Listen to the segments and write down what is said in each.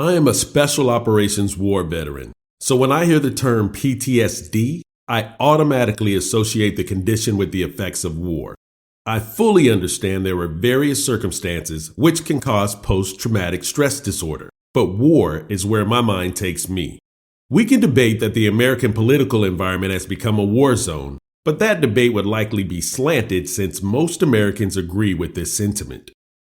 I am a Special Operations War veteran, so when I hear the term PTSD, I automatically associate the condition with the effects of war. I fully understand there are various circumstances which can cause post-traumatic stress disorder, but war is where my mind takes me. We can debate that the American political environment has become a war zone, but that debate would likely be slanted since most Americans agree with this sentiment.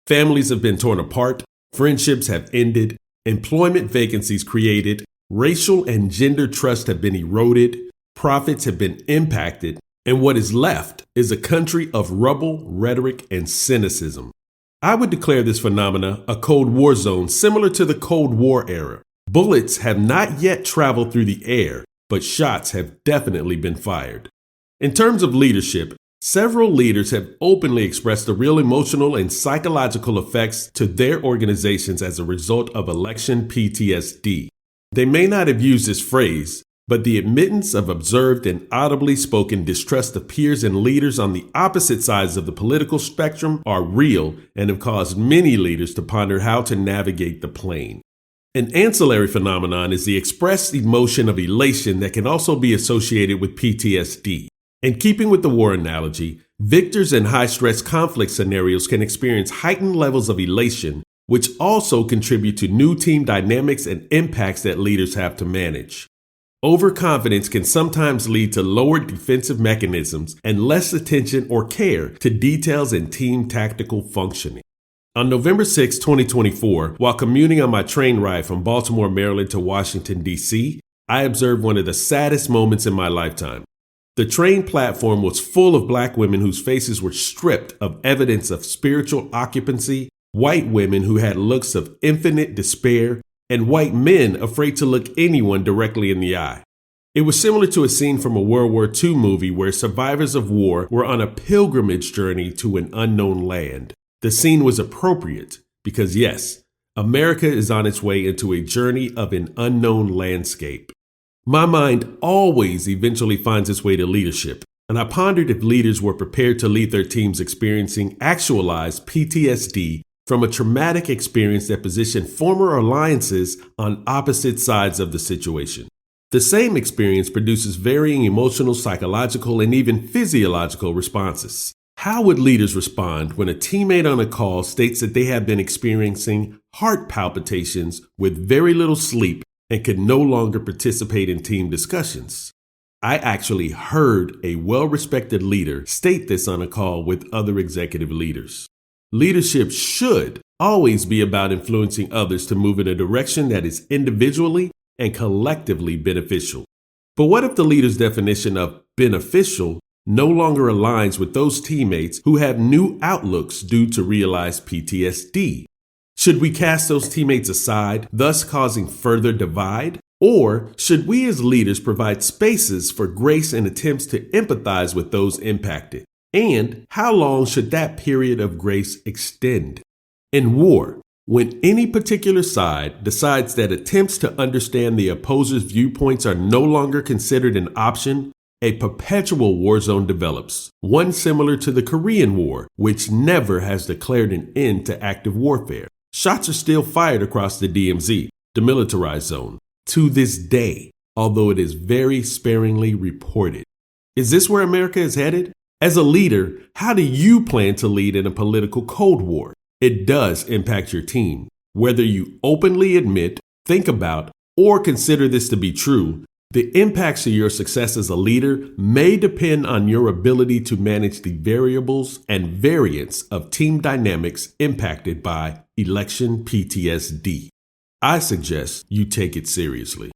Families have been torn apart, friendships have ended, employment vacancies created, racial and gender trust have been eroded, profits have been impacted, and what is left is a country of rubble, rhetoric, and cynicism. I would declare this phenomena a Cold War zone similar to the Cold War era. Bullets have not yet traveled through the air, but shots have definitely been fired. In terms of leadership, several leaders have openly expressed the real emotional and psychological effects to their organizations as a result of election PTSD. They may not have used this phrase, but the admittance of observed and audibly spoken distrust of peers and leaders on the opposite sides of the political spectrum are real and have caused many leaders to ponder how to navigate the plane. An ancillary phenomenon is the expressed emotion of elation that can also be associated with PTSD. In keeping with the war analogy, victors in high-stress conflict scenarios can experience heightened levels of elation, which also contribute to new team dynamics and impacts that leaders have to manage. Overconfidence can sometimes lead to lowered defensive mechanisms and less attention or care to details in team tactical functioning. On November 6, 2024, while commuting on my train ride from Baltimore, Maryland to Washington, D.C., I observed one of the saddest moments in my lifetime. The train platform was full of Black women whose faces were stripped of evidence of spiritual occupancy, white women who had looks of infinite despair, and white men afraid to look anyone directly in the eye. It was similar to a scene from a World War II movie where survivors of war were on a pilgrimage journey to an unknown land. The scene was appropriate because, yes, America is on its way into a journey of an unknown landscape. My mind always eventually finds its way to leadership, and I pondered if leaders were prepared to lead their teams experiencing actualized PTSD from a traumatic experience that positioned former alliances on opposite sides of the situation. The same experience produces varying emotional, psychological, and even physiological responses. How would leaders respond when a teammate on a call states that they have been experiencing heart palpitations with very little sleep and could no longer participate in team discussions? I actually heard a well-respected leader state this on a call with other executive leaders. Leadership should always be about influencing others to move in a direction that is individually and collectively beneficial. But what if the leader's definition of beneficial no longer aligns with those teammates who have new outlooks due to realized PTSD? Should we cast those teammates aside, thus causing further divide? Or should we as leaders provide spaces for grace and attempts to empathize with those impacted? And how long should that period of grace extend? In war, when any particular side decides that attempts to understand the opposer's viewpoints are no longer considered an option, a perpetual war zone develops, one similar to the Korean War, which never has declared an end to active warfare. Shots are still fired across the DMZ, demilitarized zone, to this day, although it is very sparingly reported. Is this where America is headed? As a leader, how do you plan to lead in a political Cold War? It does impact your team. Whether you openly admit, think about, or consider this to be true, the impacts to your success as a leader may depend on your ability to manage the variables and variance of team dynamics impacted by election PTSD. I suggest you take it seriously.